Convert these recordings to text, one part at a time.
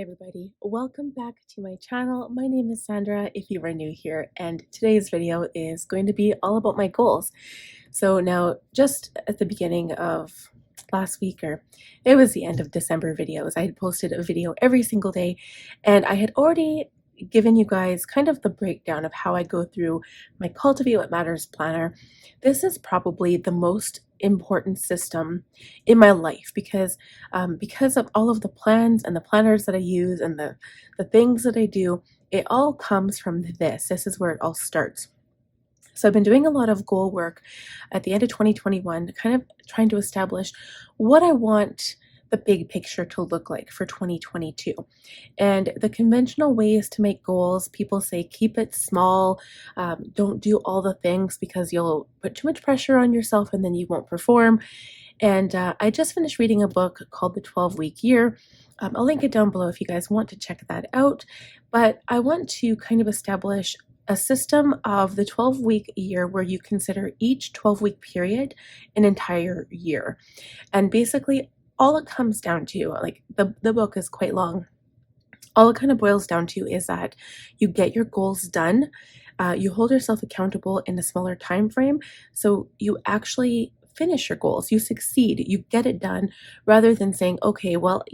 everybody, welcome back to my channel. My name is Sandra if you are new here, and today's video is going to be all about my goals. So now, just at the beginning of last week, or it was the end of December videos, I had posted a video every single day, and I had already given you guys kind of the breakdown of how I go through my Cultivate What Matters planner. This is probably the most important system in my life because of all of the plans and the planners that I use and the things that I do. It all comes from this. This is where it all starts. So I've been doing a lot of goal work at the end of 2021, kind of trying to establish what I want the big picture to look like for 2022. And the conventional ways to make goals, people say keep it small, don't do all the things because you'll put too much pressure on yourself and then you won't perform. And I just finished reading a book called The 12-Week Year. I'll link it down below if you guys want to check that out. But I want to kind of establish a system of the 12-week year where you consider each 12-week period an entire year. And basically, all it comes down to, like the book is quite long, all it kind of boils down to is that you get your goals done, you hold yourself accountable in a smaller time frame, so you actually finish your goals, you succeed, you get it done, rather than saying, okay, well,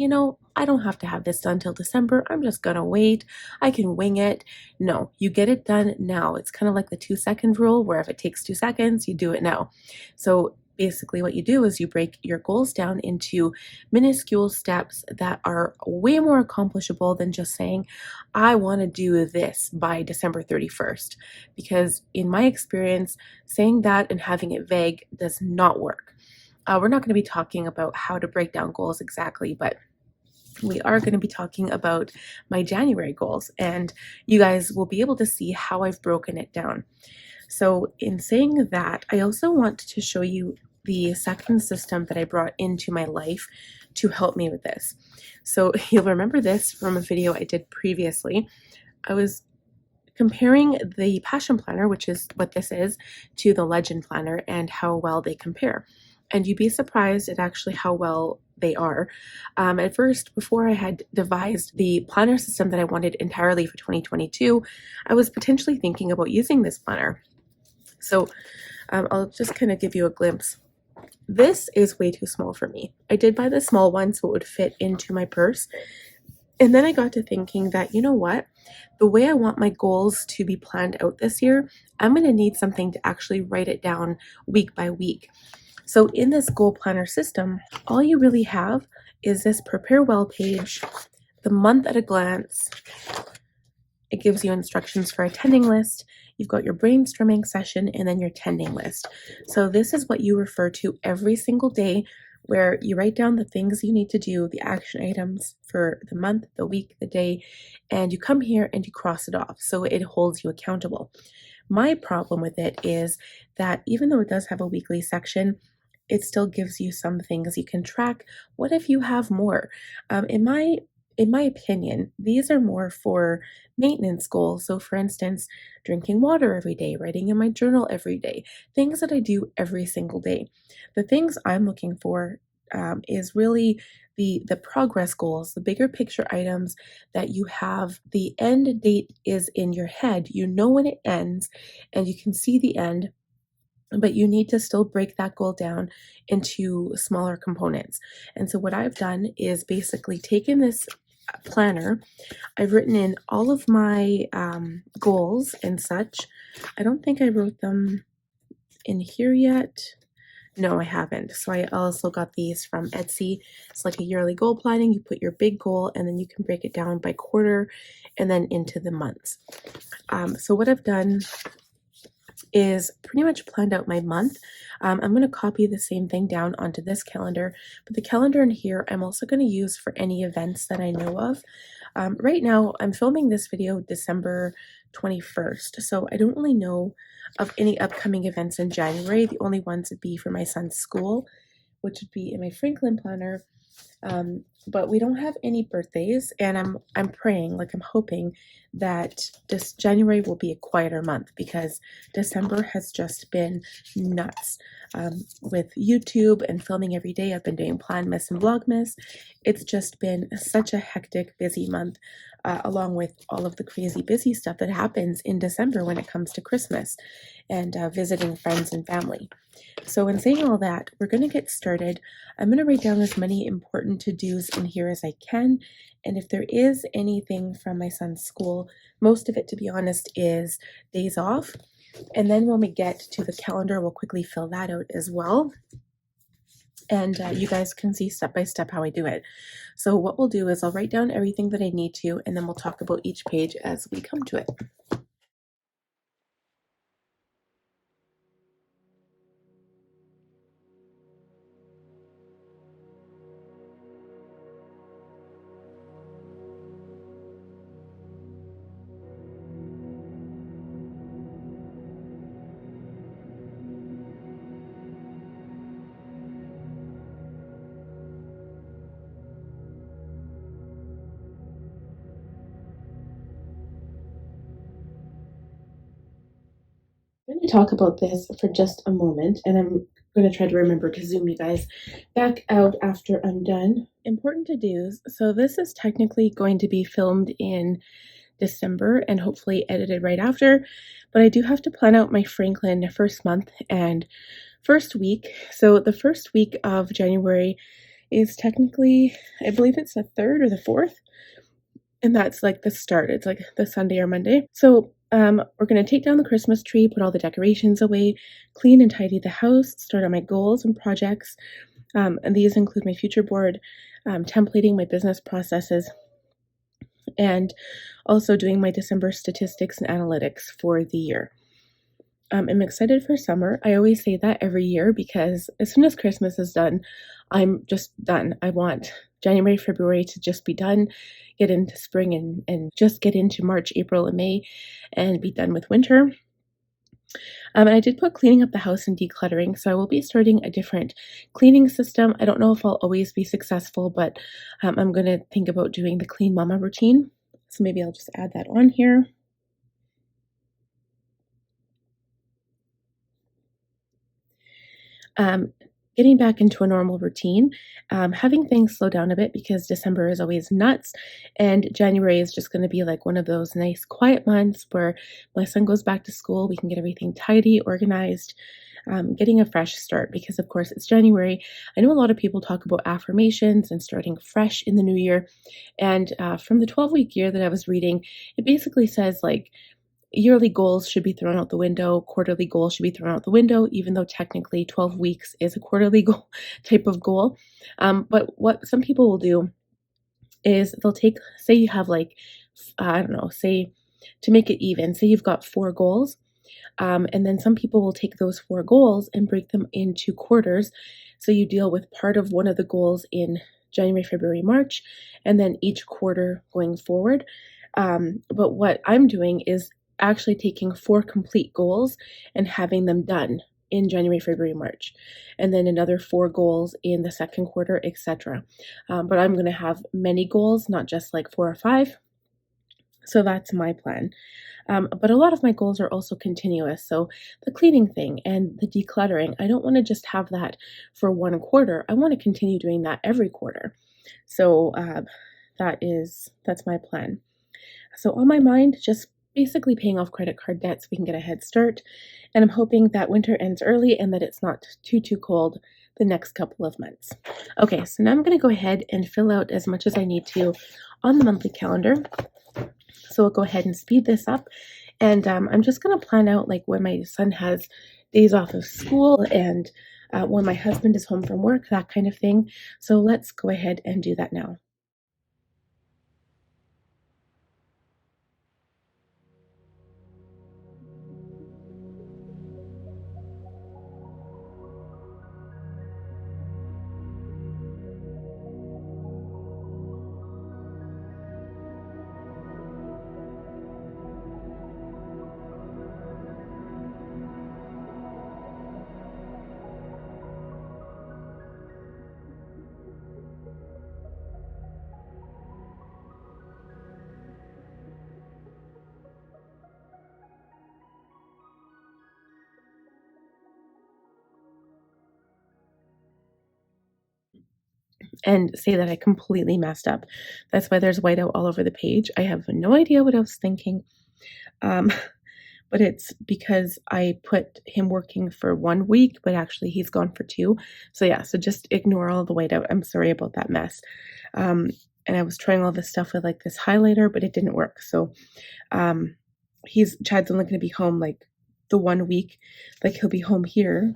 I don't have to have this done till December, I'm just gonna wait, I can wing it. No, you get it done now. It's kind of like the 2-second rule, where if it takes 2 seconds, you do it now. So basically what you do is you break your goals down into minuscule steps that are way more accomplishable than just saying, I want to do this by December 31st. Because in my experience, saying that and having it vague does not work. We're not going to be talking about how to break down goals exactly, but we are going to be talking about my January goals, and you guys will be able to see how I've broken it down. So in saying that, I also want to show you the second system that I brought into my life to help me with this. So you'll remember this from a video I did previously. I was comparing the Passion Planner, which is what this is, to the Legend Planner and how well they compare. And you'd be surprised at actually how well they are. At first, before I had devised the planner system that I wanted entirely for 2022, I was potentially thinking about using this planner. So I'll just kind of give you a glimpse. This is way too small for me. I did buy the small one so it would fit into my purse. And then I got to thinking that, you know what? The way I want my goals to be planned out this year, I'm going to need something to actually write it down week by week. So in this goal planner system, all you really have is this prepare well page, the month at a glance. It gives you instructions for a tending list. You've got your brainstorming session and then your tending list. So this is what you refer to every single day, where you write down the things you need to do, the action items for the month, the week, the day, and you come here and you cross it off. So it holds you accountable. My problem with it is that even though it does have a weekly section, it still gives you some things you can track. What if you have more? In my opinion, these are more for maintenance goals. So for instance, drinking water every day, writing in my journal every day, things that I do every single day. The things I'm looking for is really the progress goals, the bigger picture items that you have. The end date is in your head. You know when it ends and you can see the end, but you need to still break that goal down into smaller components. And so what I've done is basically taken this planner, I've written in all of my goals and such. I don't think I wrote them in here yet. No, I haven't. So I also got these from Etsy. It's like a yearly goal planning. You put your big goal and then you can break it down by quarter and then into the months. So what I've done is pretty much planned out my month. I'm going to copy the same thing down onto this calendar, but the calendar in here I'm also going to use for any events that I know of. Right now I'm filming this video December 21st, so I don't really know of any upcoming events in January. The only ones would be for my son's school, which would be in my Franklin planner. but we don't have any birthdays, and I'm praying, like I'm hoping that this January will be a quieter month because December has just been nuts. With YouTube and filming every day, I've been doing Planmas and Vlogmas. It's just been such a hectic, busy month, along with all of the crazy busy stuff that happens in December when it comes to Christmas and visiting friends and family. So in saying all that, we're going to get started. I'm going to write down as many important to-dos in here as I can. And if there is anything from my son's school, most of it, to be honest, is days off. And then when we get to the calendar, we'll quickly fill that out as well. And you guys can see step by step how I do it. So what we'll do is I'll write down everything that I need to, and then we'll talk about each page as we come to it. I'm going to talk about this for just a moment, and I'm going to try to remember to zoom you guys back out after I'm done. Important to-dos. So this is technically going to be filmed in December and hopefully edited right after, but I do have to plan out my Franklin first month and first week. So the first week of January is technically, I believe it's the 3rd or the 4th, and that's like the start. It's like the Sunday or Monday. So we're going to take down the Christmas tree, put all the decorations away, clean and tidy the house, start on my goals and projects. And these include my future board, templating my business processes, and also doing my December statistics and analytics for the year. I'm excited for summer. I always say that every year because as soon as Christmas is done, I'm just done. I want January, February to just be done, get into spring and just get into March, April, and May and be done with winter. And I did put cleaning up the house and decluttering, so I will be starting a different cleaning system. I don't know if I'll always be successful, but I'm going to think about doing the Clean Mama routine. So maybe I'll just add that on here. Getting back into a normal routine, having things slow down a bit because December is always nuts, and January is just going to be like one of those nice quiet months where my son goes back to school, we can get everything tidy, organized, getting a fresh start because of course it's January. I know a lot of people talk about affirmations and starting fresh in the new year, and from the 12-week year that I was reading, it basically says like yearly goals should be thrown out the window, quarterly goals should be thrown out the window, even though technically 12 weeks is a quarterly goal type of goal. But what some people will do is they'll take, say you have like, I don't know, say to make it even, say you've got 4 goals. And then some people will take those 4 goals and break them into quarters. So you deal with part of one of the goals in January, February, March, and then each quarter going forward. But what I'm doing is actually taking 4 complete goals and having them done in January, February, March, and then another 4 goals in the second quarter, etc. But I'm going to have many goals, not just like 4 or 5. So that's my plan. But a lot of my goals are also continuous. So the cleaning thing and the decluttering, I don't want to just have that for 1 quarter. I want to continue doing that every quarter. So that's my plan. So on my mind, just basically paying off credit card debt so we can get a head start. And I'm hoping that winter ends early and that it's not too cold the next couple of months. Okay, so now I'm going to go ahead and fill out as much as I need to on the monthly calendar. So I'll go ahead and speed this up. And I'm just going to plan out like when my son has days off of school and when my husband is home from work, that kind of thing. So let's go ahead and do that now. and say that I completely messed up. That's why there's whiteout all over the page. I have no idea what I was thinking. Um, but it's because I put him working for 1 week, but actually he's gone for 2. So yeah, so just ignore all the whiteout. I'm sorry about that mess. And I was trying all this stuff with like this highlighter, but it didn't work. So Chad's only going to be home like the 1 week, like he'll be home here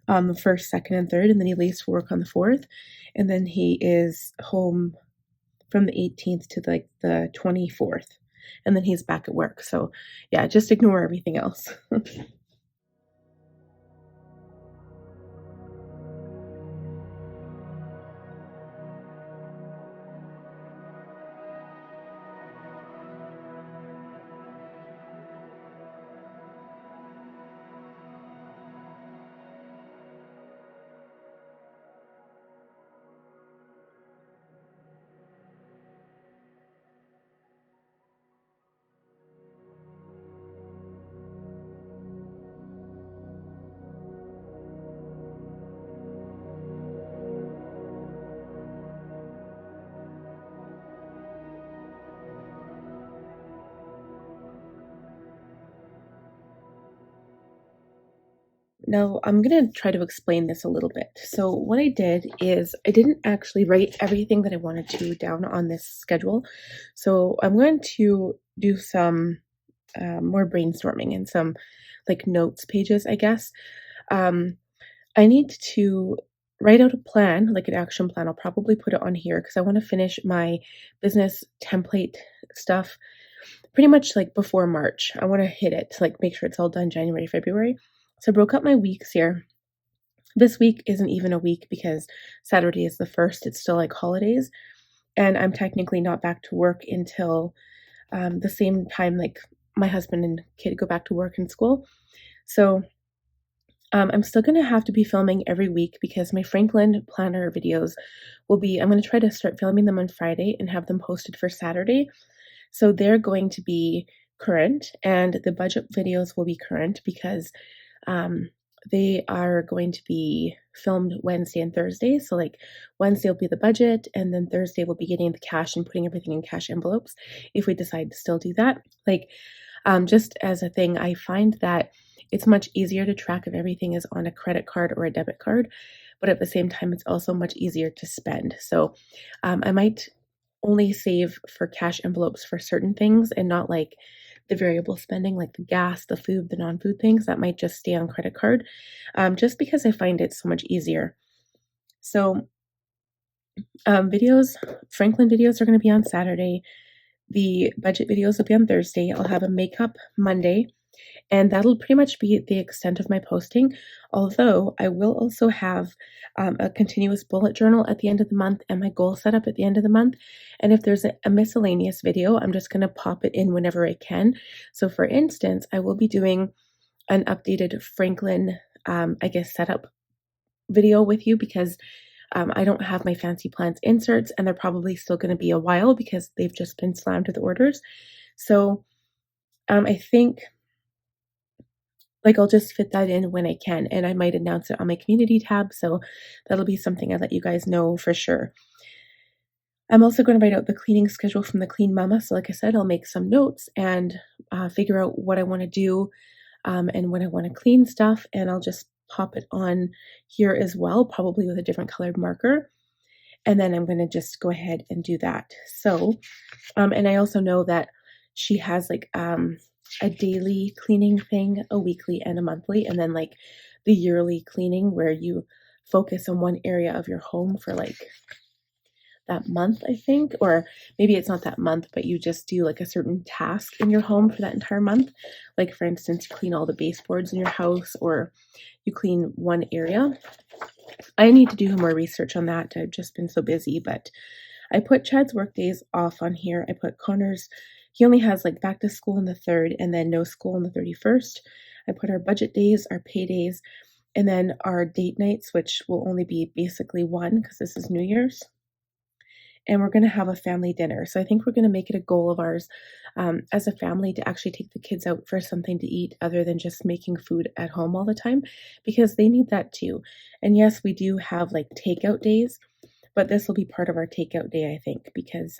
on the 1st, 2nd, and 3rd, and then he leaves for work on the 4th, and then he is home from the 18th to like the 24th, and then he's back at work. So yeah, just ignore everything else. Now, I'm going to try to explain this a little bit. So, what I did is I didn't actually write everything that I wanted to down on this schedule. So, I'm going to do some more brainstorming and some like notes pages, I guess. Um, I need to write out a plan, like an action plan. I'll probably put it on here because I want to finish my business template stuff pretty much like before March. I want to hit it to like make sure it's all done January, February. So I broke up my weeks here. This week isn't even a week because Saturday is the 1st. It's still like holidays. And I'm technically not back to work until the same time like my husband and kid go back to work and school. So I'm still going to have to be filming every week because my Franklin planner videos I'm going to try to start filming them on Friday and have them posted for Saturday. So they're going to be current, and the budget videos will be current because they are going to be filmed Wednesday and Thursday. So like Wednesday will be the budget, and then Thursday we'll be getting the cash and putting everything in cash envelopes if we decide to still do that. Like just as a thing, I find that it's much easier to track if everything is on a credit card or a debit card, but at the same time, it's also much easier to spend. So I might only save for cash envelopes for certain things and not like the variable spending, like the gas, the food, the non-food things that might just stay on credit card, just because I find it so much easier. So Franklin videos are going to be on Saturday. The budget videos will be on Thursday. I'll have a makeup Monday, and that'll pretty much be the extent of my posting. Although I will also have a continuous bullet journal at the end of the month and my goal set up at the end of the month. And if there's a miscellaneous video, I'm just going to pop it in whenever I can. So for instance, I will be doing an updated Franklin, setup video with you because I don't have my fancy plants inserts, and they're probably still going to be a while because they've just been slammed with orders. So I think like I'll just fit that in when I can, and I might announce it on my community tab. So that'll be something I let you guys know for sure. I'm also going to write out the cleaning schedule from the Clean Mama. So like I said, I'll make some notes and figure out what I want to do and when I want to clean stuff, and I'll just pop it on here as well, probably with a different colored marker. And then I'm going to just go ahead and do that. So, and I also know that she has like a daily cleaning thing, a weekly and a monthly, and then like the yearly cleaning where you focus on one area of your home for like that month, I think, or maybe it's not that month, but you just do like a certain task in your home for that entire month. Like for instance, you clean all the baseboards in your house, or you clean one area. I need to do more research on that. I've just been so busy, but I put Chad's work days off on here. I put Connor's, he only has like back to school on the 3rd and then no school on the 31st. I put our budget days, our pay days, and then our date nights, which will only be basically one because this is New Year's. and we're going to have a family dinner. So I think we're going to make it a goal of ours as a family to actually take the kids out for something to eat other than just making food at home all the time, because they need that too. And yes, we do have like takeout days, but this will be part of our takeout day, I think, because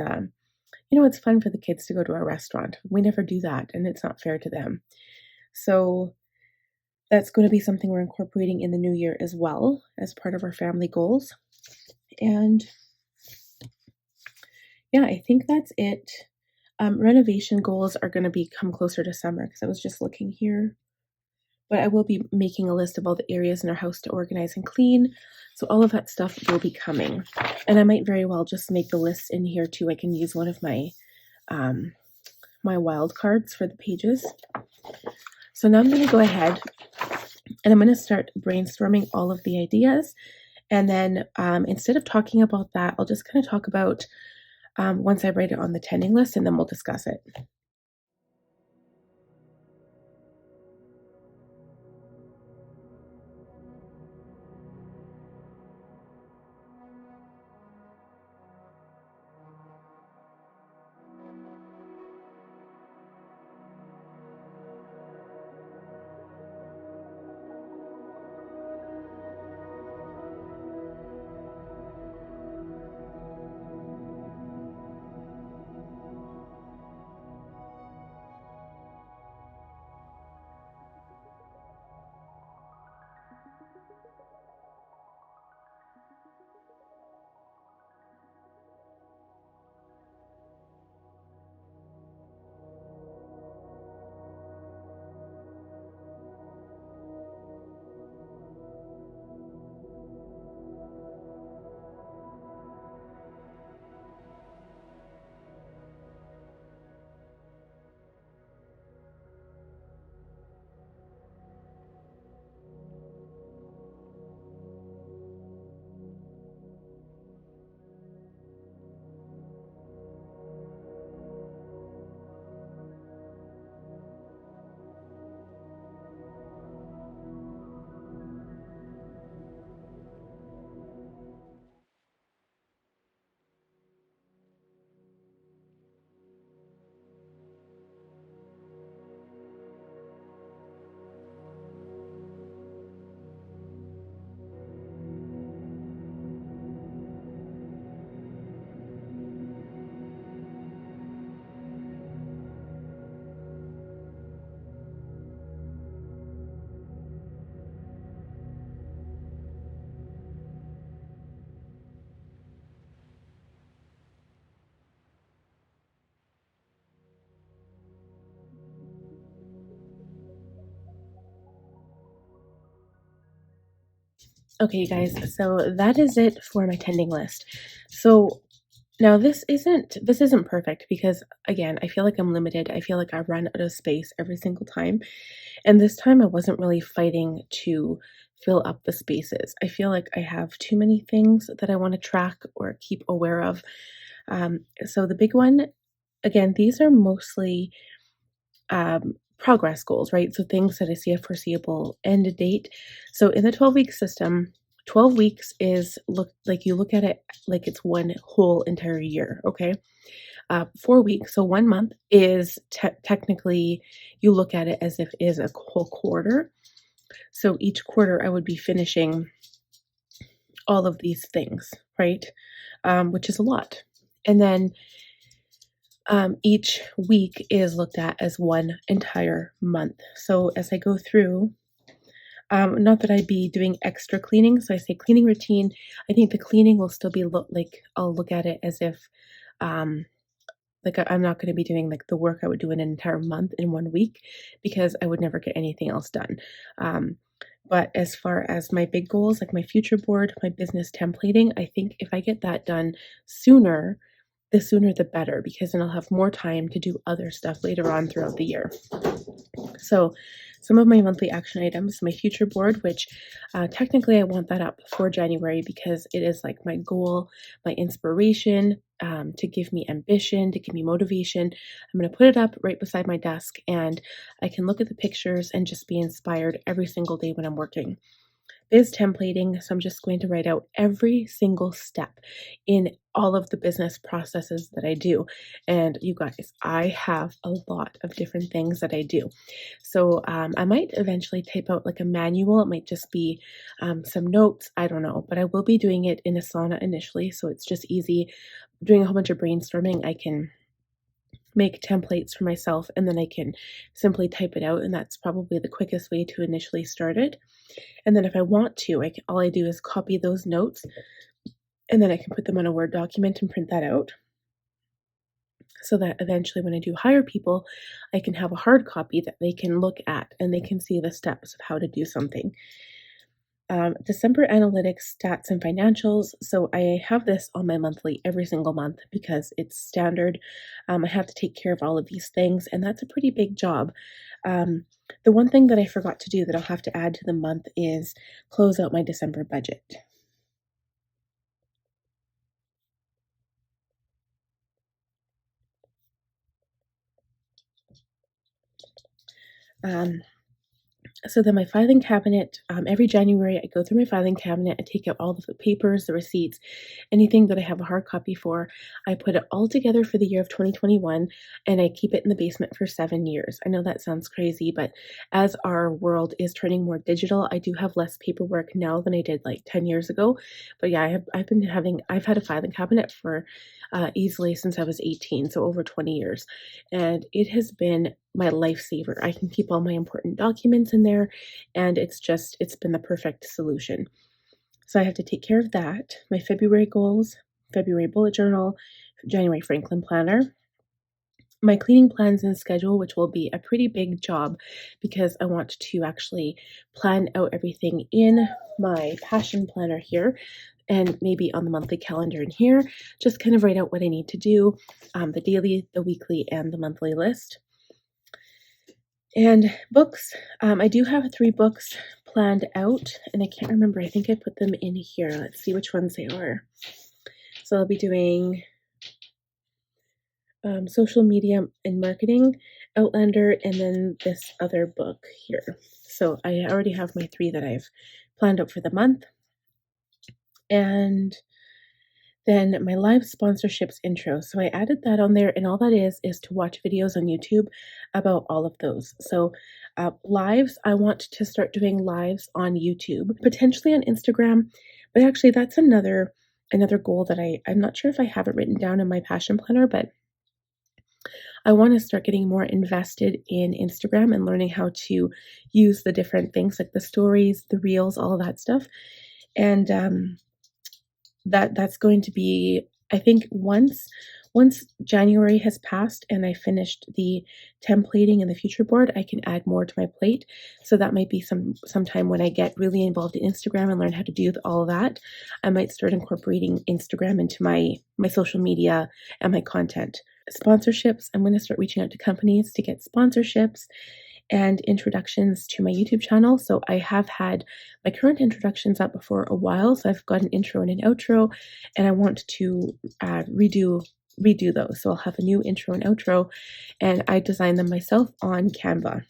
it's fun for the kids to go to a restaurant. We never do that, and it's not fair to them. So that's going to be something we're incorporating in the new year as well as part of our family goals. And yeah, I think that's it. Renovation goals are going to come closer to summer because I was just looking here. But I will be making a list of all the areas in our house to organize and clean. So all of that stuff will be coming. And I might very well just make the list in here too. I can use one of my my wild cards for the pages. So now I'm going to go ahead and I'm going to start brainstorming all of the ideas. And then instead of talking about that, I'll just kind of talk about once I write it on the tending list, and then we'll discuss it. Okay, you guys, so that is it for my tending list. So now this isn't perfect because again, I feel like I'm limited. I feel like I run out of space every single time. And this time I wasn't really fighting to fill up the spaces. I feel like I have too many things that I want to track or keep aware of. So the big one, again, these are mostly progress goals, right? So things that I see a foreseeable end date. So in the 12-week system, 12 weeks is you look at it like it's one whole entire year, okay? 4 weeks, so 1 month is technically, you look at it as if it is a whole quarter. So each quarter I would be finishing all of these things, right? Which is a lot. And then each week is looked at as one entire month. So as I go through, not that I'd be doing extra cleaning, so I say cleaning routine. I think the cleaning will still be I'll look at it as if I'm not going to be doing like the work I would do in an entire month in 1 week, because I would never get anything else done. But as far as my big goals, like my future board, my business templating, I think if I get that done sooner, the sooner the better, because then I'll have more time to do other stuff later on throughout the year. So some of my monthly action items, my future board, which technically I want that up for January because it is like my goal, my inspiration, to give me ambition, to give me motivation. I'm going to put it up right beside my desk, and I can look at the pictures and just be inspired every single day when I'm working. biz templating. So I'm just going to write out every single step in all of the business processes that I do. And you guys, I have a lot of different things that I do. So I might eventually type out like a manual. It might just be some notes. I don't know, but I will be doing it in Asana initially. So it's just easy. Doing a whole bunch of brainstorming, I can make templates for myself and then I can simply type it out. And that's probably the quickest way to initially start it. And then if I want to, all I do is copy those notes and then I can put them on a Word document and print that out so that eventually when I do hire people, I can have a hard copy that they can look at and they can see the steps of how to do something. December analytics, stats, and financials. So I have this on my monthly every single month because it's standard. I have to take care of all of these things, and that's a pretty big job. The one thing that I forgot to do that I'll have to add to the month is close out my December budget. So then my filing cabinet, every January, I go through my filing cabinet, I take out all the papers, the receipts, anything that I have a hard copy for. I put it all together for the year of 2021 and I keep it in the basement for 7 years. I know that sounds crazy, but as our world is turning more digital, I do have less paperwork now than I did like 10 years ago. But yeah, I've had a filing cabinet for easily since I was 18, so over 20 years. And it has been my lifesaver. I can keep all my important documents in there, and it's been the perfect solution. So I have to take care of that. My February goals, February bullet journal, January Franklin planner, my cleaning plans and schedule, which will be a pretty big job because I want to actually plan out everything in my passion planner here and maybe on the monthly calendar in here, just kind of write out what I need to do, the daily, the weekly, and the monthly list. And books, I do have 3 books planned out, and I can't remember. I think I put them in here. Let's see which ones they are. So I'll be doing social media and marketing, Outlander, and then this other book here. So I already have my 3 that I've planned out for the month. And then my live sponsorships intro. So I added that on there, and all that is to watch videos on YouTube about all of those. So lives, I want to start doing lives on YouTube, potentially on Instagram, but actually that's another goal that I'm not sure if I have it written down in my passion planner, but I want to start getting more invested in Instagram and learning how to use the different things like the stories, the reels, all of that stuff. And that's going to be, I think, once January has passed and I finished the templating and the future board, I can add more to my plate. So that might be sometime when I get really involved in Instagram and learn how to do all of that. I might start incorporating Instagram into my social media and my content. Sponsorships, I'm going to start reaching out to companies to get sponsorships and introductions to my YouTube channel. So I have had my current introductions up for a while. So I've got an intro and an outro, and I want to redo those. So I'll have a new intro and outro, and I designed them myself on Canva.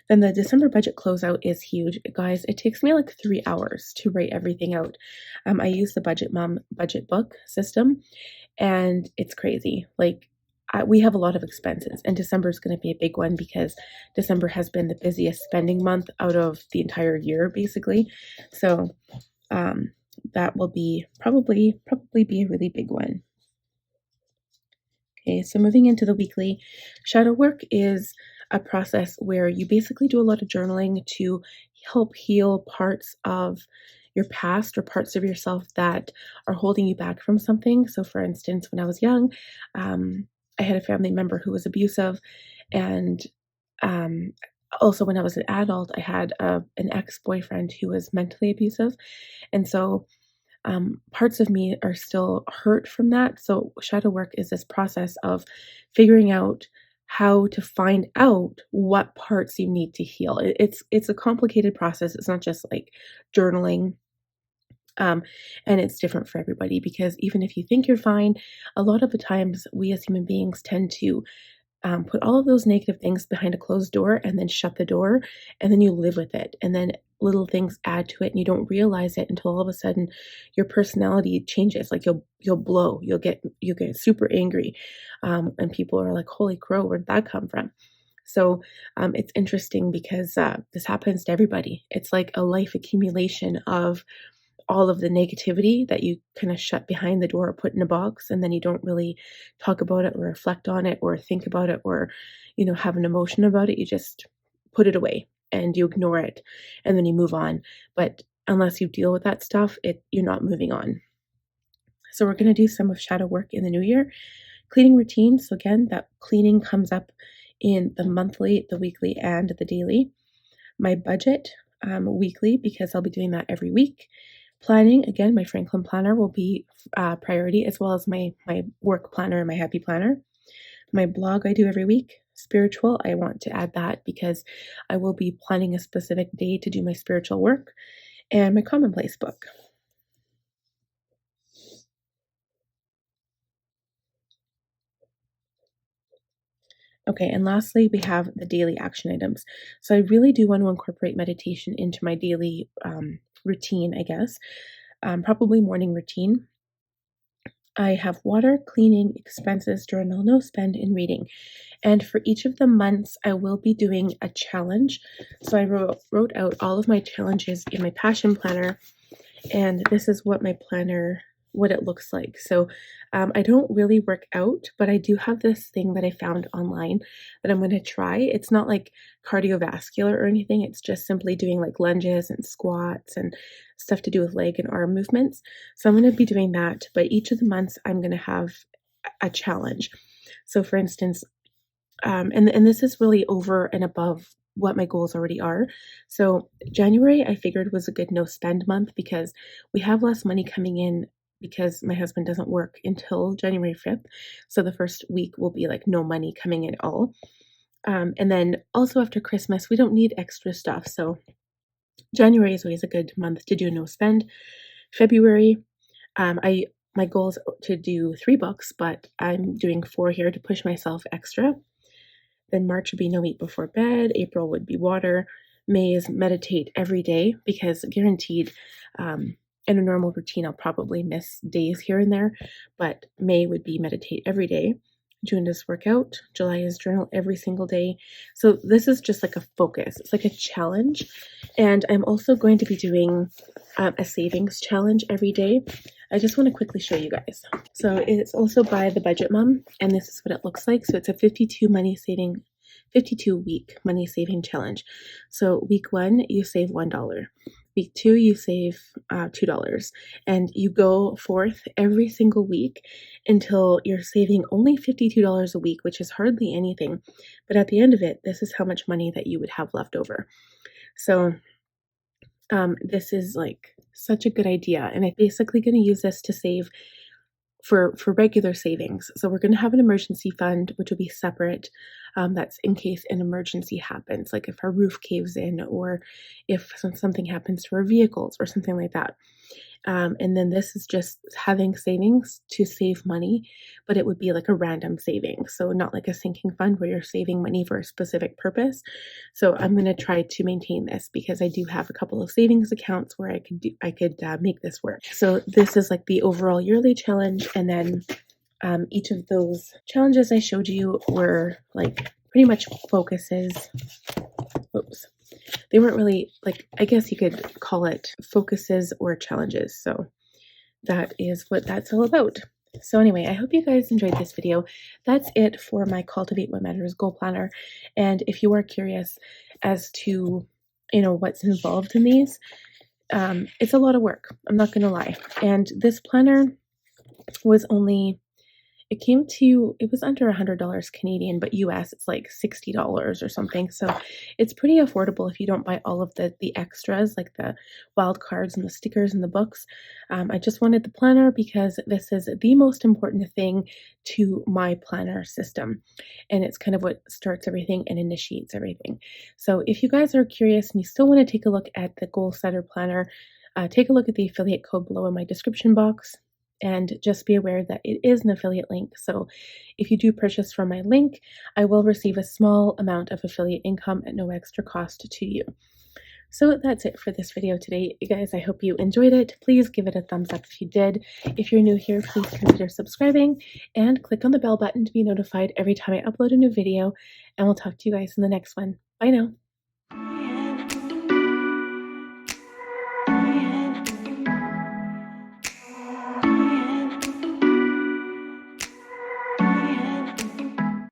Then the December budget closeout is huge. Guys, it takes me like 3 hours to write everything out. I use the Budget Mom budget book system, and it's crazy. Like, we have a lot of expenses, and December is going to be a big one because December has been the busiest spending month out of the entire year, basically. So that will be probably be a really big one. Okay, so moving into the weekly, shadow work is a process where you basically do a lot of journaling to help heal parts of your past or parts of yourself that are holding you back from something. So, for instance, when I was young, I had a family member who was abusive, and also when I was an adult, I had an ex-boyfriend who was mentally abusive, and so parts of me are still hurt from that. So shadow work is this process of figuring out how to find out what parts you need to heal. It's a complicated process. It's not just like journaling. And it's different for everybody because even if you think you're fine, a lot of the times we as human beings tend to put all of those negative things behind a closed door and then shut the door, and then you live with it. And then little things add to it and you don't realize it until all of a sudden your personality changes. Like you'll blow, you'll get super angry. And people are like, holy crow, where'd that come from? So it's interesting because this happens to everybody. It's like a life accumulation of all of the negativity that you kind of shut behind the door or put in a box, and then you don't really talk about it or reflect on it or think about it or, have an emotion about it. You just put it away and you ignore it and then you move on. But unless you deal with that stuff, you're not moving on. So we're going to do some of shadow work in the new year. Cleaning routine. So again, that cleaning comes up in the monthly, the weekly, and the daily. My budget weekly, because I'll be doing that every week. Planning, again, my Franklin planner will be priority, as well as my work planner and my happy planner. My blog I do every week. Spiritual, I want to add that because I will be planning a specific day to do my spiritual work. And my commonplace book. Okay, and lastly, we have the daily action items. So I really do want to incorporate meditation into my daily routine, I guess. Probably morning routine. I have water, cleaning, expenses, journal, no spend, and reading. And for each of the months, I will be doing a challenge. So I wrote out all of my challenges in my passion planner, and this is what my planner, what it looks like. So I don't really work out, but I do have this thing that I found online that I'm going to try. It's not like cardiovascular or anything. It's just simply doing like lunges and squats and stuff to do with leg and arm movements. So I'm going to be doing that, but each of the months I'm going to have a challenge. So for instance, and this is really over and above what my goals already are. So January I figured was a good no spend month because we have less money coming in because my husband doesn't work until January 5th. So the first week will be like no money coming in at all. And then also after Christmas, we don't need extra stuff. So January is always a good month to do no spend. February, my goal is to do 3 books, but I'm doing 4 here to push myself extra. Then March would be no eat before bed. April would be water. May is meditate every day because guaranteed, in a normal routine, I'll probably miss days here and there, but May would be meditate every day. June is workout. July is journal every single day. So this is just like a focus. It's like a challenge. And I'm also going to be doing a savings challenge every day. I just want to quickly show you guys. So it's also by the Budget Mom, and this is what it looks like. So it's a 52 week money saving challenge. So week 1, you save $1. Week 2, you save $2, and you go forth every single week until you're saving only $52 a week, which is hardly anything. But at the end of it, this is how much money that you would have left over. So this is like such a good idea, and I'm basically going to use this to save for regular savings. So we're going to have an emergency fund, which will be separate. That's in case an emergency happens, like if our roof caves in or if something happens to our vehicles or something like that. And then this is just having savings to save money, but it would be like a random saving. So not like a sinking fund where you're saving money for a specific purpose. So I'm going to try to maintain this because I do have a couple of savings accounts where I could make this work. So this is like the overall yearly challenge. And then each of those challenges I showed you were like pretty much focuses. Oops. They weren't really like, I guess you could call it focuses or challenges. So that is what that's all about. So anyway, I hope you guys enjoyed this video. That's it for my Cultivate What Matters goal planner. And if you are curious as to, what's involved in these, it's a lot of work. I'm not going to lie. And this planner was only, it was under $100 Canadian, but US it's like $60 or something. So it's pretty affordable if you don't buy all of the extras like the wild cards and the stickers and the books. I just wanted the planner because this is the most important thing to my planner system. And it's kind of what starts everything and initiates everything. So if you guys are curious and you still want to take a look at the Goal Setter Planner, take a look at the affiliate code below in my description box. And just be aware that it is an affiliate link. So if you do purchase from my link, I will receive a small amount of affiliate income at no extra cost to you. So that's it for this video today. You guys, I hope you enjoyed it. Please give it a thumbs up if you did. If you're new here, please consider subscribing and click on the bell button to be notified every time I upload a new video. And we'll talk to you guys in the next one. Bye now.